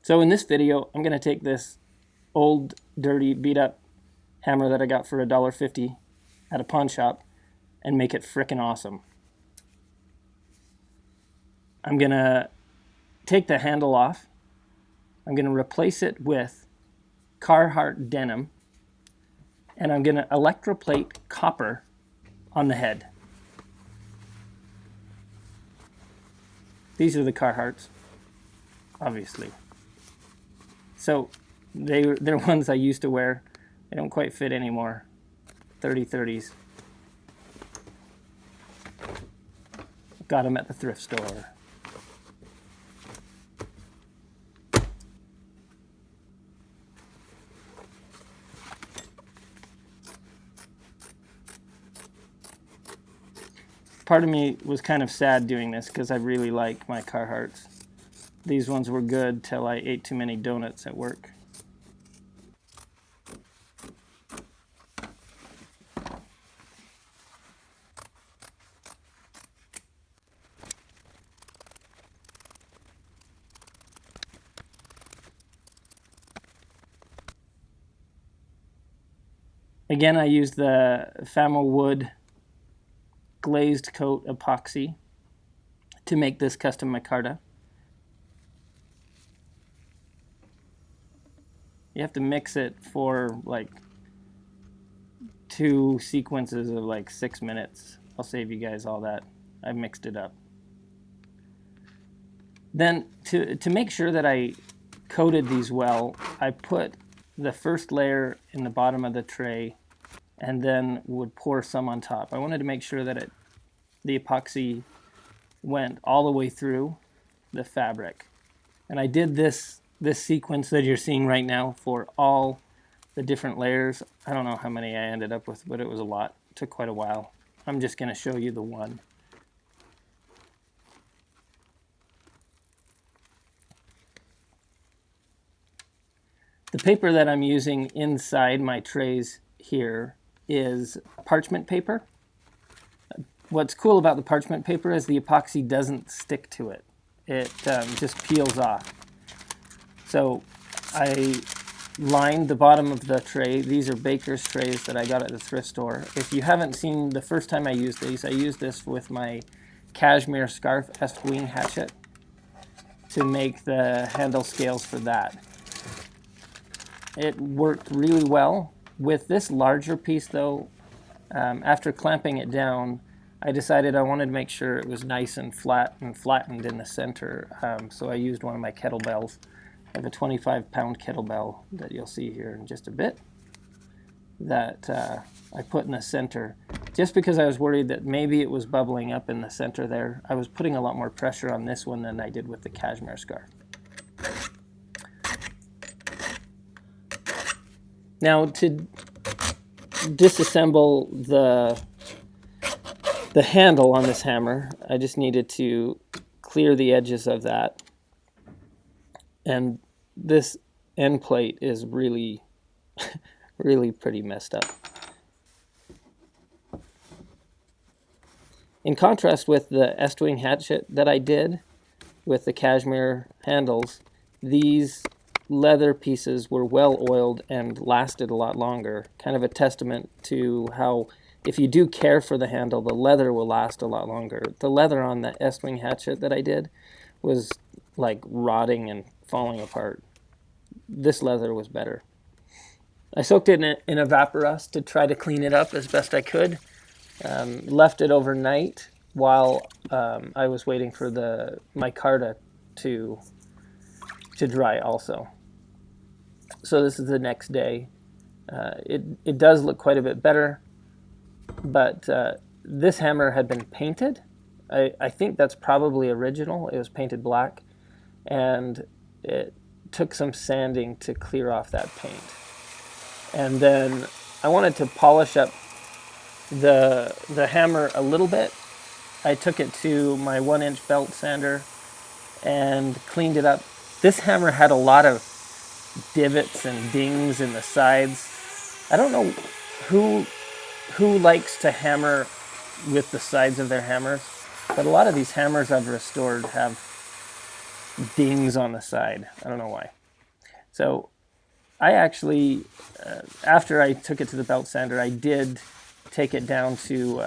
So in this video, I'm going to take this old, dirty, beat-up hammer that I got for $1.50 at a pawn shop and make it frickin' awesome. I'm going to take the handle off. I'm going to replace it with Carhartt denim, and I'm going to electroplate copper on the head. These are the Carhartts, obviously. So they're ones I used to wear. They don't quite fit anymore. 30-30s. Got them at the thrift store. Part of me was kind of sad doing this because I really like my Carhartts. These ones were good till I ate too many donuts at work. Again, I used the Fama Wood glazed coat epoxy to make this custom micarta. You have to mix it for like 2 sequences of like 6 minutes. I'll save you guys all that. I mixed it up. Then to make sure that I coated these well, I put the first layer in the bottom of the tray and then would pour some on top. I wanted to make sure that the epoxy went all the way through the fabric. And I did this sequence that you're seeing right now for all the different layers. I don't know how many I ended up with, but it was a lot. It took quite a while. I'm just going to show you the one. The paper that I'm using inside my trays here is parchment paper. What's cool about the parchment paper is the epoxy doesn't stick to it. It just peels off. So I lined the bottom of the tray. These are baker's trays that I got at the thrift store. If you haven't seen the first time I used these, I used this with my cashmere scarf Est-wing hatchet to make the handle scales for that. It worked really well. With this larger piece though, after clamping it down, I decided I wanted to make sure it was nice and flat and flattened in the center. So I used one of my kettlebells. I have a 25-pound kettlebell that you'll see here in just a bit that I put in the center. Just because I was worried that maybe it was bubbling up in the center there, I was putting a lot more pressure on this one than I did with the cashmere scarf. Now to disassemble the handle on this hammer, I just needed to clear the edges of that. And this end plate is really, really pretty messed up. In contrast with the Est-wing hatchet that I did with the cashmere handles, these leather pieces were well oiled and lasted a lot longer. Kind of a testament to how, if you do care for the handle, the leather will last a lot longer. The leather on the Est-wing hatchet that I did was like rotting and falling apart. This leather was better. I soaked it in a Vaporust to try to clean it up as best I could. Left it overnight while I was waiting for the micarta to dry also. So this is the next day. It does look quite a bit better, but this hammer had been painted. I think that's probably original. It was painted black, and it took some sanding to clear off that paint. And then I wanted to polish up the hammer a little bit. I took it to my 1-inch belt sander and cleaned it up. This hammer had a lot of divots and dings in the sides. I don't know who likes to hammer with the sides of their hammers, but a lot of these hammers I've restored have dings on the side. I don't know why. So I actually, after I took it to the belt sander, I did take it down to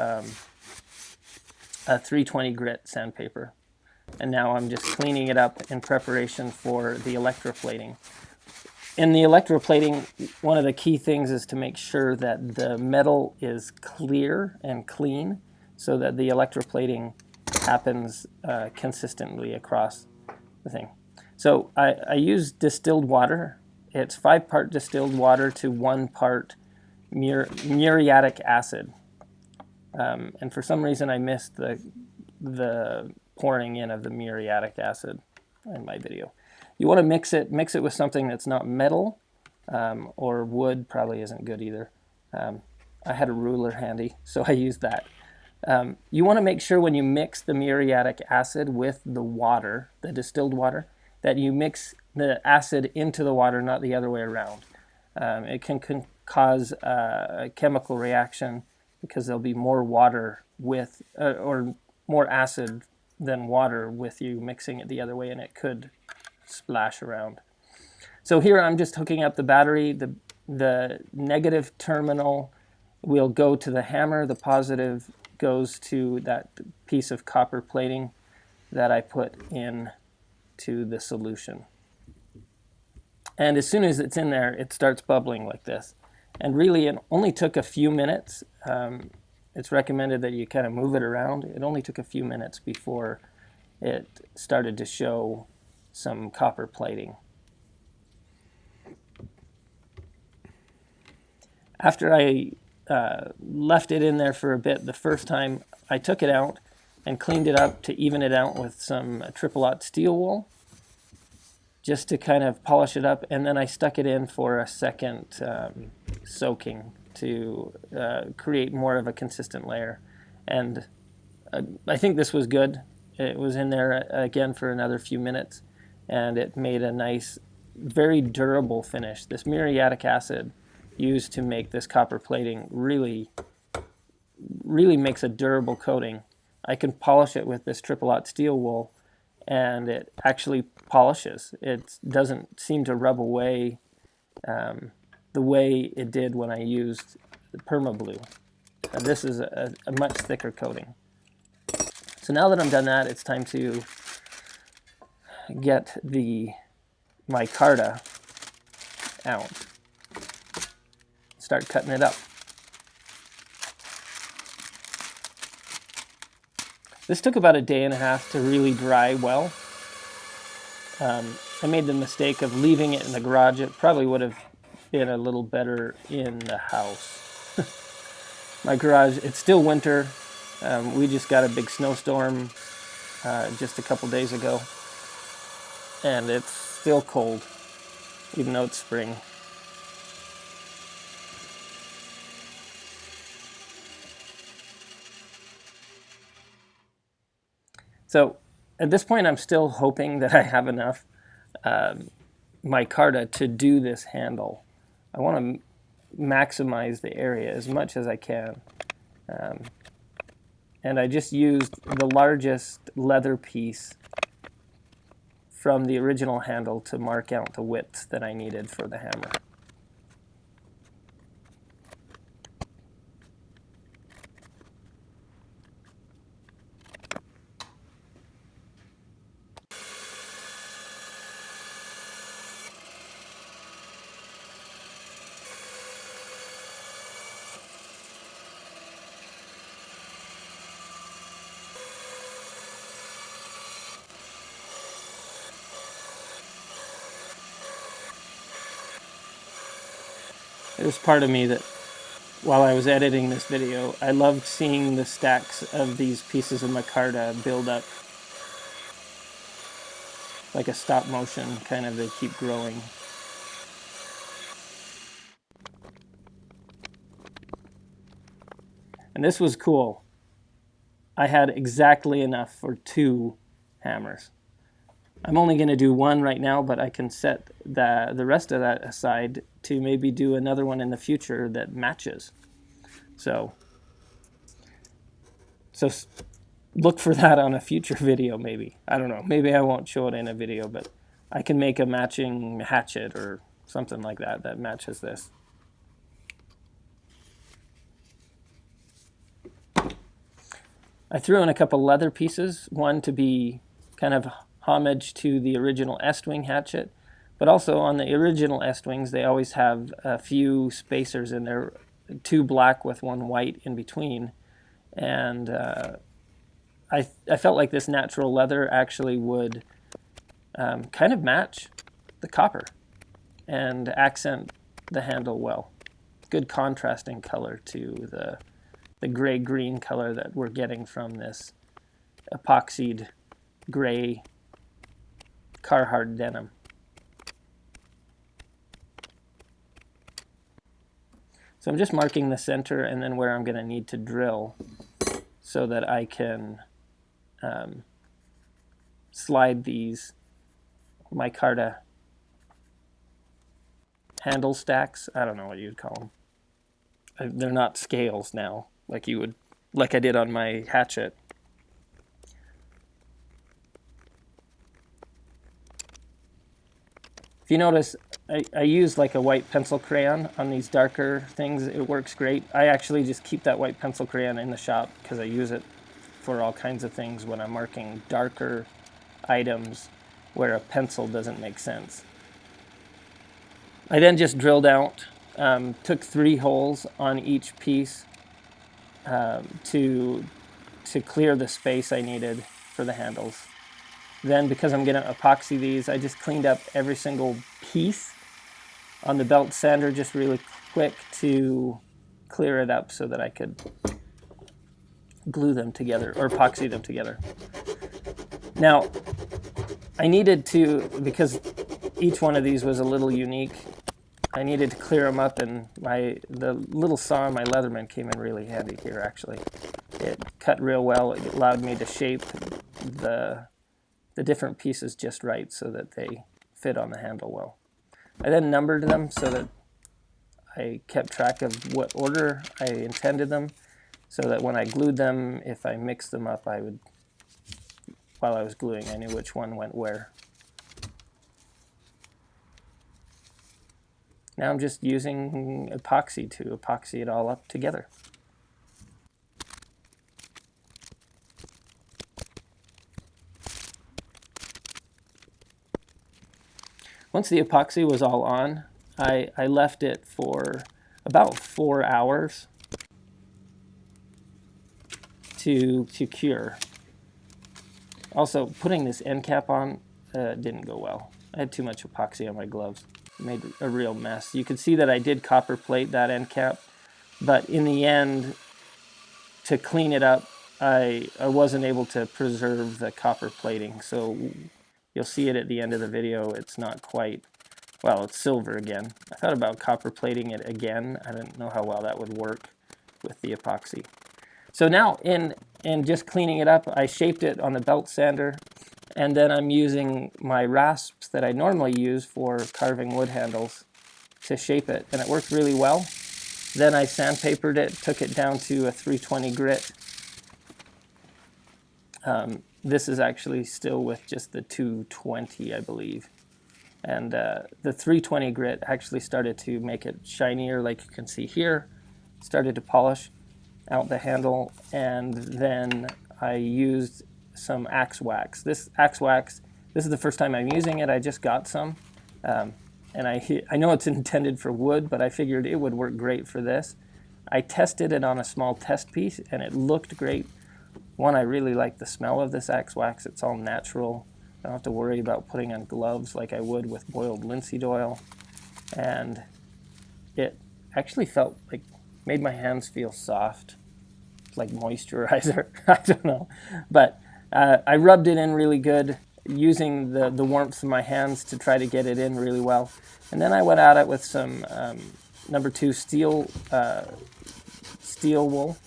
a 320 grit sandpaper. And now I'm just cleaning it up in preparation for the electroplating. In the electroplating, one of the key things is to make sure that the metal is clear and clean so that the electroplating happens consistently across the thing. So I use distilled water. It's 5-part distilled water to 1 part muriatic acid. And for some reason I missed the pouring in of the muriatic acid in my video. You want to mix it with something that's not metal, or wood probably isn't good either. I had a ruler handy, so I used that. You want to make sure when you mix the muriatic acid with the water, the distilled water, that you mix the acid into the water, not the other way around. It can cause a chemical reaction because there'll be more water with, or more acid than water with you mixing it the other way, and it could splash around. So here I'm just hooking up the battery. The negative terminal will go to the hammer. The positive goes to that piece of copper plating that I put in to the solution. And as soon as it's in there, it starts bubbling like this. And really, it only took a few minutes. It's recommended that you kind of move it around. It only took a few minutes before it started to show some copper plating. After I left it in there for a bit the first time, I took it out and cleaned it up to even it out with some triple-aught steel wool, just to kind of polish it up, and then I stuck it in for a second soaking to create more of a consistent layer. And I think this was good. It was in there again for another few minutes, and it made a nice, very durable finish. This muriatic acid used to make this copper plating really makes a durable coating. I can polish it with this triple-aught steel wool, and it actually polishes. It doesn't seem to rub away the way it did when I used the PermaBlue. This is a much thicker coating. So now that I'm done that, it's time to get the micarta out. Start cutting it up. This took about a day and a half to really dry well. I made the mistake of leaving it in the garage. It probably would have been a little better in the house. My garage, it's still winter. We just got a big snowstorm just a couple days ago. And it's still cold, even though it's spring. So at this point, I'm still hoping that I have enough micarta to do this handle. I want to maximize the area as much as I can. And I just used the largest leather piece from the original handle to mark out the width that I needed for the hammer. There's part of me that, while I was editing this video, I loved seeing the stacks of these pieces of micarta build up like a stop motion, kind of, they keep growing. And this was cool. I had exactly enough for 2 hammers. I'm only going to do 1 right now, but I can set the rest of that aside to maybe do another one in the future that matches. So look for that on a future video maybe. I don't know. Maybe I won't show it in a video, but I can make a matching hatchet or something like that that matches this. I threw in a couple leather pieces, one to be kind of homage to the original Estwing hatchet, but also on the original Estwings they always have a few spacers in there, two black with one white in between, and I felt like this natural leather actually would kind of match the copper and accent the handle well. Good contrasting color to the gray-green color that we're getting from this epoxied gray Carhartt denim. So I'm just marking the center and then where I'm going to need to drill so that I can slide these micarta handle stacks. I don't know what you'd call them. They're not scales now, like I did on my hatchet. If you notice, I use like a white pencil crayon on these darker things. It works great. I actually just keep that white pencil crayon in the shop because I use it for all kinds of things when I'm marking darker items where a pencil doesn't make sense. I then just drilled out, took 3 holes on each piece to clear the space I needed for the handles. Then, because I'm going to epoxy these, I just cleaned up every single piece on the belt sander just really quick to clear it up so that I could glue them together or epoxy them together. Now, I needed to, because each one of these was a little unique, I needed to clear them up, and the little saw in my Leatherman came in really handy here actually. It cut real well. It allowed me to shape the different pieces just right so that they fit on the handle well. I then numbered them so that I kept track of what order I intended them, so that when I glued them, if I mixed them up, while I was gluing, I knew which one went where. Now I'm just using epoxy to epoxy it all up together. Once the epoxy was all on, I left it for about 4 hours to cure. Also, putting this end cap on didn't go well. I had too much epoxy on my gloves. It made a real mess. You can see that I did copper plate that end cap, but in the end, to clean it up, I wasn't able to preserve the copper plating. So you'll see it at the end of the video. It's not quite, well, it's silver again. I thought about copper plating it again. I didn't know how well that would work with the epoxy. So now in just cleaning it up, I shaped it on the belt sander, and then I'm using my rasps that I normally use for carving wood handles to shape it, and it worked really well. Then I sandpapered it, took it down to a 320 grit. This is actually still with just the 220, I believe. And the 320 grit actually started to make it shinier, like you can see here. Started to polish out the handle, and then I used some axe wax. This axe wax, this is the first time I'm using it. I just got some. And I know it's intended for wood, but I figured it would work great for this. I tested it on a small test piece, and it looked great. One, I really like the smell of this axe wax. It's all natural. I don't have to worry about putting on gloves like I would with boiled linseed oil. And it actually felt like, made my hands feel soft, like moisturizer. I don't know. But I rubbed it in really good, using the warmth of my hands to try to get it in really well. And then I went at it with some number 2 steel wool,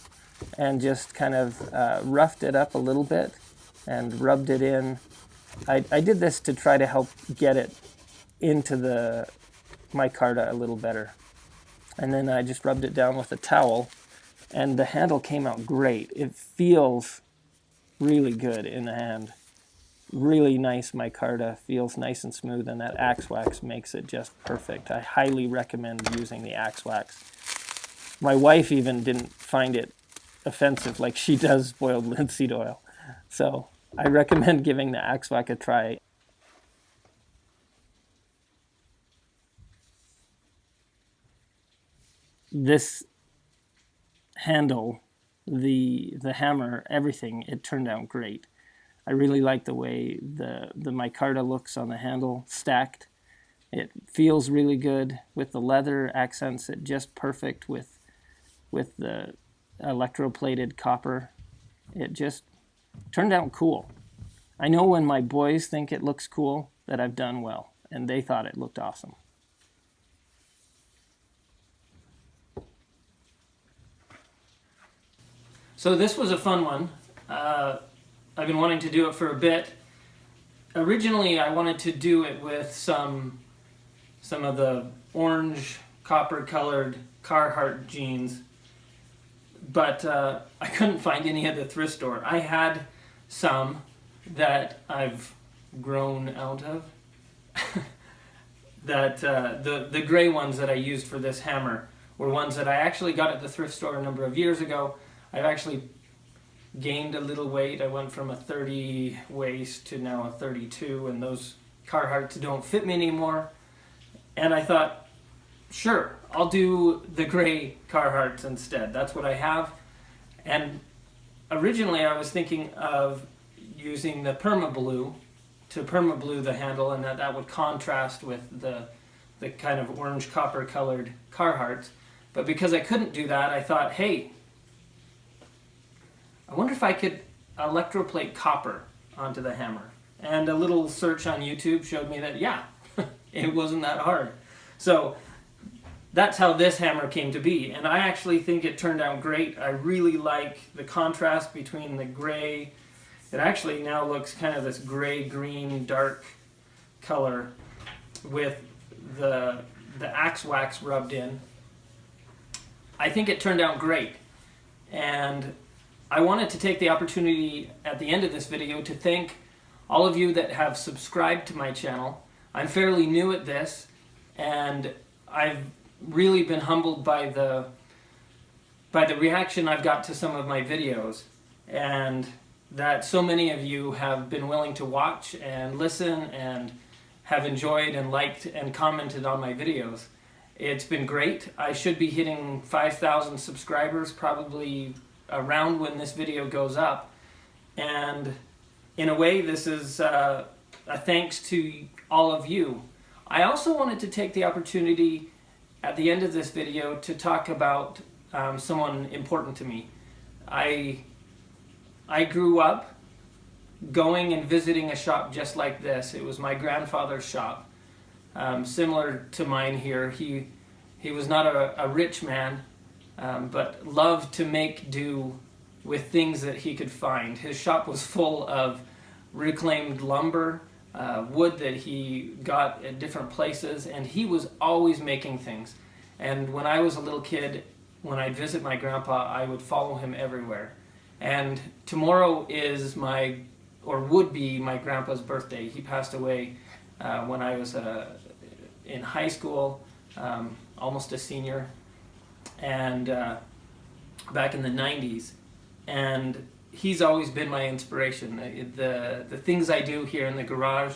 and just kind of roughed it up a little bit and rubbed it in. I did this to try to help get it into the micarta a little better. And then I just rubbed it down with a towel, and the handle came out great. It feels really good in the hand. Really nice micarta, feels nice and smooth, and that axe wax makes it just perfect. I highly recommend using the axe wax. My wife even didn't find it offensive like she does boiled linseed oil. So I recommend giving the axe wax a try. This handle, the hammer, everything, it turned out great. I really like the way the micarta looks on the handle stacked. It feels really good with the leather, accents it just perfect with the electroplated copper. It just turned out cool. I know when my boys think it looks cool that I've done well, and they thought it looked awesome. So this was a fun one. I've been wanting to do it for a bit. Originally, I wanted to do it with some of the orange copper-colored Carhartt jeans, but I couldn't find any at the thrift store. I had some that I've grown out of. That the gray ones that I used for this hammer were ones that I actually got at the thrift store a number of years ago. I've actually gained a little weight. I went from a 30 waist to now a 32, and those Carhartts don't fit me anymore. And I thought, sure, I'll do the gray Carhartts instead. That's what I have. And originally I was thinking of using the permablue to permablue the handle, and that would contrast with the kind of orange copper colored Carhartts. But because I couldn't do that, I thought, hey, I wonder if I could electroplate copper onto the hammer. And a little search on YouTube showed me that, yeah, it wasn't that hard. So that's how this hammer came to be. And I actually think it turned out great. I really like the contrast between the gray. It actually now looks kind of this gray-green dark color with the axe wax rubbed in. I think it turned out great. And I wanted to take the opportunity at the end of this video to thank all of you that have subscribed to my channel. I'm fairly new at this, and I've really been humbled by the reaction I've got to some of my videos, and that so many of you have been willing to watch and listen and have enjoyed and liked and commented on my videos. It's been great. I should be hitting 5,000 subscribers probably around when this video goes up, and in a way this is a thanks to all of you. I also wanted to take the opportunity at the end of this video to talk about someone important to me. I grew up going and visiting a shop just like this. It was my grandfather's shop, similar to mine here. He was not a rich man, but loved to make do with things that he could find. His shop was full of reclaimed lumber, wood that he got at different places, and he was always making things. And when I was a little kid, when I'd visit my grandpa, I would follow him everywhere. And tomorrow is would be my grandpa's birthday. He passed away when I was in high school, almost a senior, and back in the 90s. And he's always been my inspiration. The things I do here in the garage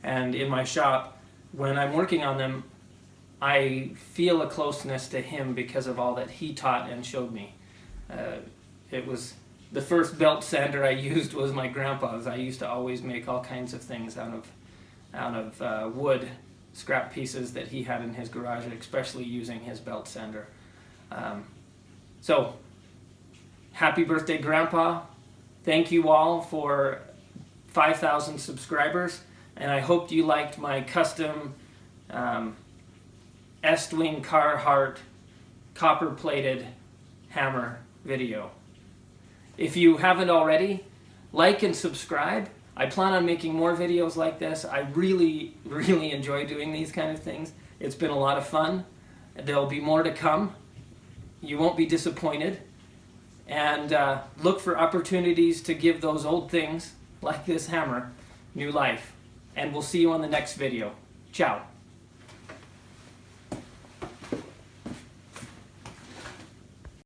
and in my shop, when I'm working on them, I feel a closeness to him because of all that he taught and showed me. It was the first belt sander I used was my grandpa's. I used to always make all kinds of things out of wood, scrap pieces that he had in his garage, especially using his belt sander. So, happy birthday, Grandpa. Thank you all for 5,000 subscribers, and I hope you liked my custom Estwing Carhartt copper-plated hammer video. If you haven't already, like and subscribe. I plan on making more videos like this. I really, really enjoy doing these kind of things. It's been a lot of fun. There'll be more to come. You won't be disappointed. and look for opportunities to give those old things, like this hammer, new life. And we'll see you on the next video. Ciao.